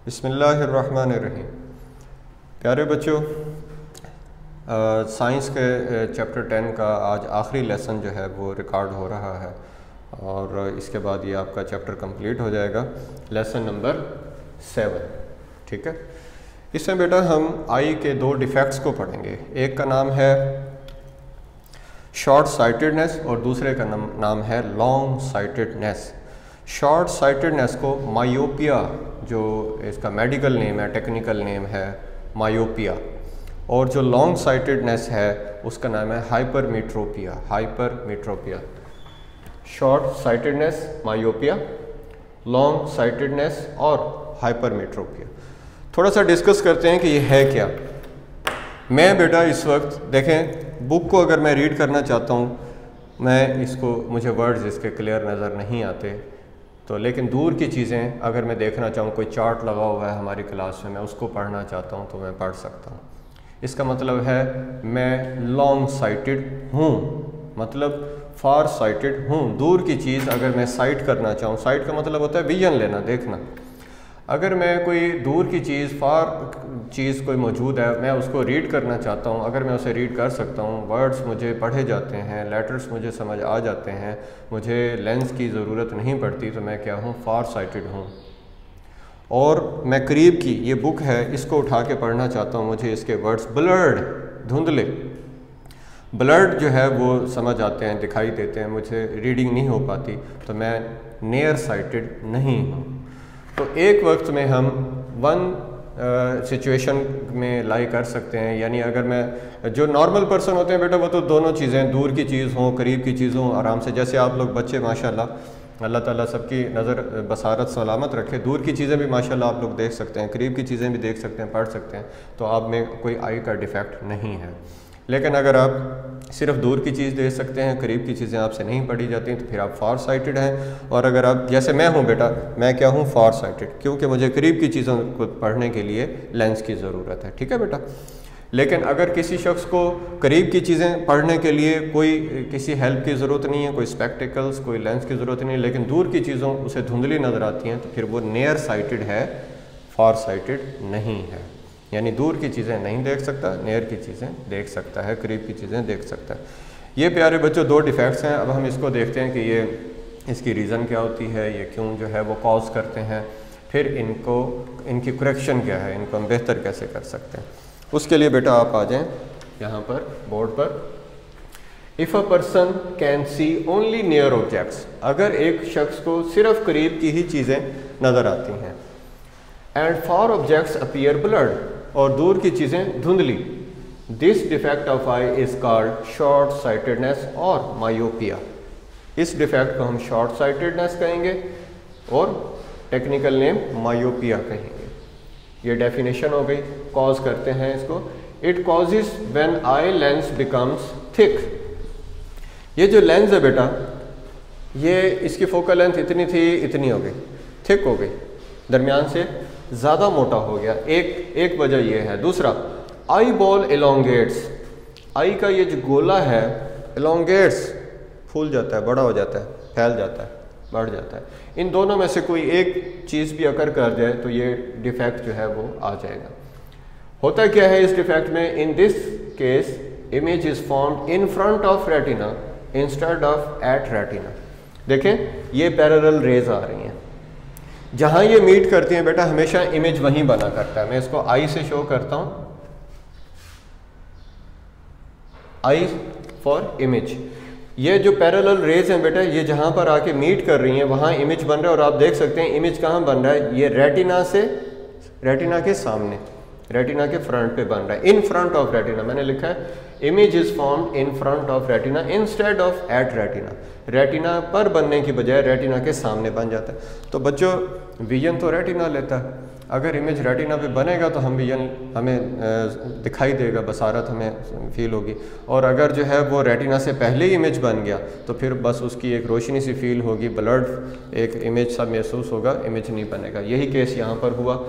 बिस्मिल्लाहिर्रहमानिर्रहीम। प्यारे बच्चों, साइंस के चैप्टर 10 का आज आखिरी लेसन जो है वो रिकॉर्ड हो रहा है और इसके बाद ये आपका चैप्टर कंप्लीट हो जाएगा, लेसन नंबर 7। ठीक है, इसमें बेटा हम आई के दो डिफेक्ट्स को पढ़ेंगे। एक का नाम है शॉर्ट साइटेडनेस और दूसरे का नाम है लॉन्ग साइटेडनेस। शॉर्ट साइटेडनेस को मायोपिया, जो इसका मेडिकल नेम है, टेक्निकल नेम है मायोपिया, और जो लॉन्ग साइटेडनेस है उसका नाम है hypermetropia. Hypermetropia, short sightedness myopia, long sightedness और हाइपरमेट्रोपिया। थोड़ा सा डिस्कस करते हैं कि ये है क्या। मैं बेटा इस वक्त देखें, बुक को अगर मैं रीड करना चाहता हूँ, मैं इसको, मुझे वर्ड्स इसके क्लियर नज़र नहीं आते, तो लेकिन दूर की चीज़ें अगर मैं देखना चाहूँ, कोई चार्ट लगा हुआ है हमारी क्लास में, मैं उसको पढ़ना चाहता हूँ तो मैं पढ़ सकता हूँ। इसका मतलब है मैं लॉन्ग साइटेड हूँ, मतलब फार साइटेड हूँ। दूर की चीज़ अगर मैं साइट करना चाहूँ, साइट का मतलब होता है विजन लेना, देखना। अगर मैं कोई दूर की चीज़, फार चीज़ कोई मौजूद है, मैं उसको रीड करना चाहता हूँ, अगर मैं उसे रीड कर सकता हूँ, वर्ड्स मुझे पढ़े जाते हैं, लेटर्स मुझे समझ आ जाते हैं, मुझे लेंस की ज़रूरत नहीं पड़ती, तो मैं क्या हूँ, फार साइटेड हूँ। और मैं करीब की, ये बुक है, इसको उठा के पढ़ना चाहता हूँ, मुझे इसके वर्ड्स ब्लर्ड, धुंधले, ब्लर्ड जो है वो समझ आते हैं, दिखाई देते हैं, मुझे रीडिंग नहीं हो पाती, तो मैं नियर साइटेड नहीं हूँ। तो एक वक्त में हम वन सिचुएशन में लाई कर सकते हैं, यानी अगर मैं, जो नॉर्मल पर्सन होते हैं बेटा, वो तो दोनों चीज़ें, दूर की चीज़ हों, करीब की चीज़ हों, आराम से, जैसे आप लोग बच्चे माशाल्लाह, अल्लाह ताला सबकी नज़र बसारत सलामत रखे, दूर की चीज़ें भी माशाल्लाह आप लोग देख सकते हैं, करीब की चीज़ें भी देख सकते हैं, पढ़ सकते हैं, तो आप में कोई आई का डिफेक्ट नहीं है। लेकिन अगर आप सिर्फ दूर की चीज़ देख सकते हैं, करीब की चीज़ें आपसे नहीं पढ़ी जाती, तो फिर आप फार साइटेड हैं। और अगर आप, जैसे मैं हूँ बेटा, मैं क्या हूँ, फार साइटेड, क्योंकि मुझे करीब की चीज़ों को पढ़ने के लिए लेंस की ज़रूरत है। ठीक है बेटा। लेकिन अगर किसी शख्स को करीब की चीज़ें पढ़ने के लिए कोई किसी हेल्प की ज़रूरत नहीं है, कोई स्पेक्टिकल्स, कोई लेंस की ज़रूरत नहीं है, लेकिन दूर की चीज़ों उसे धुंधली नज़र आती हैं, तो फिर वो नियर साइटेड है, फार साइटेड नहीं है। यानी दूर की चीज़ें नहीं देख सकता, नियर की चीज़ें देख सकता है, करीब की चीज़ें देख सकता है। ये प्यारे बच्चों दो डिफेक्ट्स हैं। अब हम इसको देखते हैं कि ये, इसकी रीज़न क्या होती है, ये क्यों जो है वो कॉज करते हैं, फिर इनको, इनकी करेक्शन क्या है, इनको हम बेहतर कैसे कर सकते हैं। उसके लिए बेटा आप आ जाएं यहाँ पर बोर्ड पर। If a person can see only near objects, अगर एक शख्स को सिर्फ करीब की ही चीज़ें नज़र आती हैं, and far objects appear blurred, और दूर की चीज़ें धुंधली, this defect of I is called short sightedness और मायोपिया। इस डिफेक्ट को हम शॉर्ट साइटेडनेस कहेंगे और टेक्निकल नेम मायोपिया कहेंगे। ये डेफिनेशन हो गई। कॉज करते हैं इसको, it causes when eye lens becomes thick. ये जो लेंस है बेटा, ये इसकी फोकल लेंथ इतनी थी, इतनी हो गई, थिक हो गई, दरमियान से ज़्यादा मोटा हो गया। एक वजह ये है। दूसरा, आई बॉल एलोंगेट्स, आई का ये जो गोला है एलोंगेट्स, फूल जाता है, बड़ा हो जाता है, फैल जाता है, बढ़ जाता है। इन दोनों में से कोई एक चीज़ भी अगर कर जाए तो ये डिफेक्ट जो है वो आ जाएगा। होता क्या है इस डिफेक्ट में, in this case image is formed in front of retina instead of at retina. देखें, ये पैरेलल रेज आ रही हैं, जहाँ ये मीट करती हैं बेटा, हमेशा इमेज वहीं बना करता है। मैं इसको आई से शो करता हूँ, आई फॉर इमेज। ये जो पैरेलल रेज हैं बेटा, ये जहाँ पर आके मीट कर रही हैं, वहाँ इमेज बन रहा है। और आप देख सकते हैं इमेज कहाँ बन रहा है, ये रेटिना से, रेटिना के सामने, रेटिना के फ्रंट पे बन रहा है, इन फ्रंट ऑफ रेटिना। मैंने लिखा है image is formed in front of retina instead of at retina. Retina पर बनने की बजाय रेटिना के सामने बन जाता है। तो बच्चों, विजन तो रेटिना लेता है, अगर इमेज रेटिना पे बनेगा तो हम विजन, हमें दिखाई देगा, बसारत हमें फील होगी। और अगर जो है वो रेटिना से पहले ही इमेज बन गया तो फिर बस उसकी एक रोशनी सी फील होगी, ब्लर्ड एक इमेज सा महसूस होगा, इमेज नहीं बनेगा। यही केस यहाँ पर हुआ।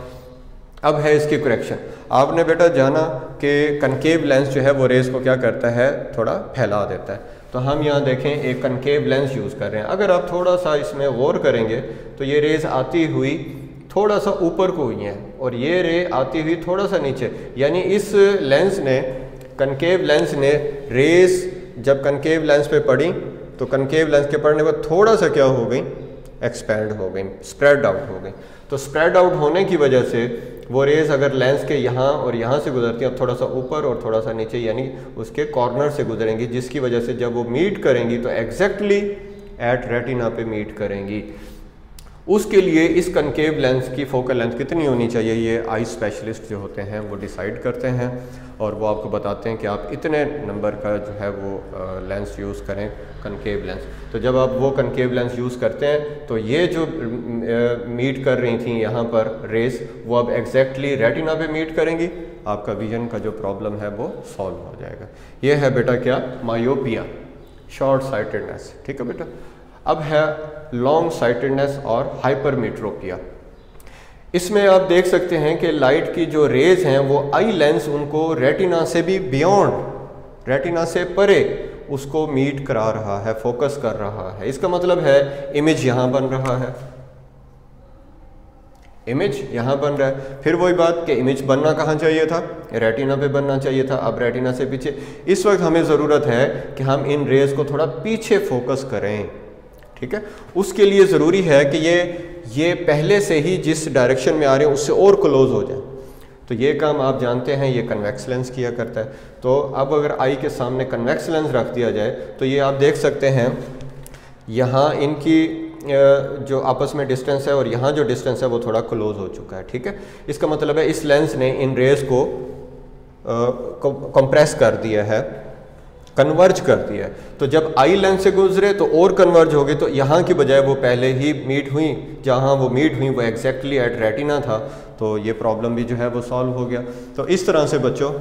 अब है इसकी करेक्शन। आपने बेटा जाना कि कनकेव लेंस जो है वो रेज़ को क्या करता है, थोड़ा फैला देता है। तो हम यहाँ देखें एक कनकेव लेंस यूज़ कर रहे हैं। अगर आप थोड़ा सा इसमें गौर करेंगे तो ये रेज़ आती हुई थोड़ा सा ऊपर को हुई हैं और ये रे आती हुई थोड़ा सा नीचे, यानी इस लेंस ने, कनकेव लेंस ने रेस जब कनकेव लेंस पे पड़ी तो कनकेव लेंस के पड़ने पर थोड़ा सा क्या हो गई, एक्सपैंड हो गई, स्प्रेड आउट हो गई। तो स्प्रेड आउट होने की वजह से वो रेज अगर लेंस के यहाँ और यहाँ से गुजरती हैं, अब थोड़ा सा ऊपर और थोड़ा सा नीचे, यानी उसके कॉर्नर से गुजरेंगी, जिसकी वजह से जब वो मीट करेंगी तो एग्जैक्टली एट रेटिना पे मीट करेंगी। उसके लिए इस कनकेव लेंस की फोकल लेंथ कितनी होनी चाहिए, ये आई स्पेशलिस्ट जो होते हैं वो डिसाइड करते हैं और वो आपको बताते हैं कि आप इतने नंबर का जो है वो लेंस यूज़ करें, कनकेव लेंस। तो जब आप वो कनकेव लेंस यूज़ करते हैं तो ये जो मीट कर रही थी यहाँ पर रेस, वो अब एग्जैक्टली रेटिना पे मीट करेंगी, आपका विजन का जो प्रॉब्लम है वो सॉल्व हो जाएगा। ये है बेटा क्या, मायोपिया, शॉर्ट साइटेडनेस। ठीक है बेटा। अब है लॉन्ग साइटेडनेस और हाइपरमेट्रोपिया। इसमें आप देख सकते हैं कि लाइट की जो रेज हैं वो आई लेंस उनको रेटिना से भी बियॉन्ड, रेटिना से परे उसको मीट करा रहा है, फोकस कर रहा है। इसका मतलब है इमेज यहाँ बन रहा है, इमेज यहाँ बन रहा है। फिर वही बात कि इमेज बनना कहाँ चाहिए था, रेटिना पे बनना चाहिए था, अब रेटिना से पीछे। इस वक्त हमें ज़रूरत है कि हम इन रेज को थोड़ा पीछे फोकस करें। ठीक है, उसके लिए ज़रूरी है कि ये पहले से ही जिस डायरेक्शन में आ रहे हैं उससे और क्लोज हो जाए। तो ये काम आप जानते हैं ये कन्वेक्स लेंस किया करता है। तो अब अगर आई के सामने कन्वेक्स लेंस रख दिया जाए तो ये आप देख सकते हैं यहाँ इनकी जो आपस में डिस्टेंस है और यहाँ जो डिस्टेंस है वो थोड़ा क्लोज हो चुका है। ठीक है, इसका मतलब है इस लेंस ने इन रेज को कंप्रेस कर दिया है, कन्वर्ज कर दिया है। तो जब आई लेंस से गुजरे तो और कन्वर्ज हो गए, तो यहाँ की बजाय वो पहले ही मीट हुई, जहाँ वो मीट हुई वो एग्जैक्टली एट रेटिना था, तो ये प्रॉब्लम भी जो है वो सॉल्व हो गया। तो इस तरह से बच्चों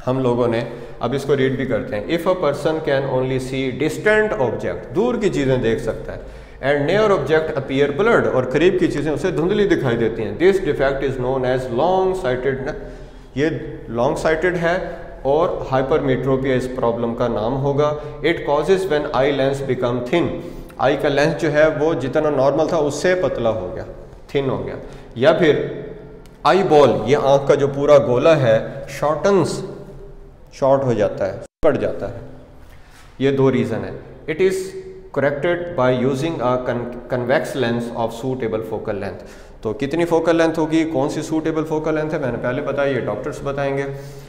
हम लोगों ने, अब इसको रीड भी करते हैं। If a person can only see distant object, दूर की चीज़ें देख सकता है, and near object appear blurred, और करीब की चीज़ें उसे धुंधली दिखाई देती हैं, this defect is known as long sighted. ये लॉन्ग साइटेड है और हाइपरमेट्रोपिया इस प्रॉब्लम का नाम होगा। It causes when eye lens become thin, eye का लेंस जो है वो जितना नॉर्मल था उससे पतला हो गया, थिन हो गया। या फिर आई बॉल, ये आंख का जो पूरा गोला है, शॉर्टन्स, शॉर्ट हो जाता है, कट जाता है। ये दो रीज़न है। It is corrected by using a convex lens of suitable focal length. तो कितनी फोकल लेंथ होगी, कौन सी सूटेबल फोकल लेंथ है, मैंने पहले बताया, ये डॉक्टर्स बताएंगे।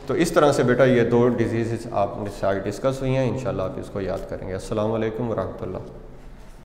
तो इस तरह से बेटा ये दो डिजीज़ आप डिस्कस हुई हैं, इंशाल्लाह आप इसको याद करेंगे। अस्सलाम वालेकुम व रहमतुल्लाह।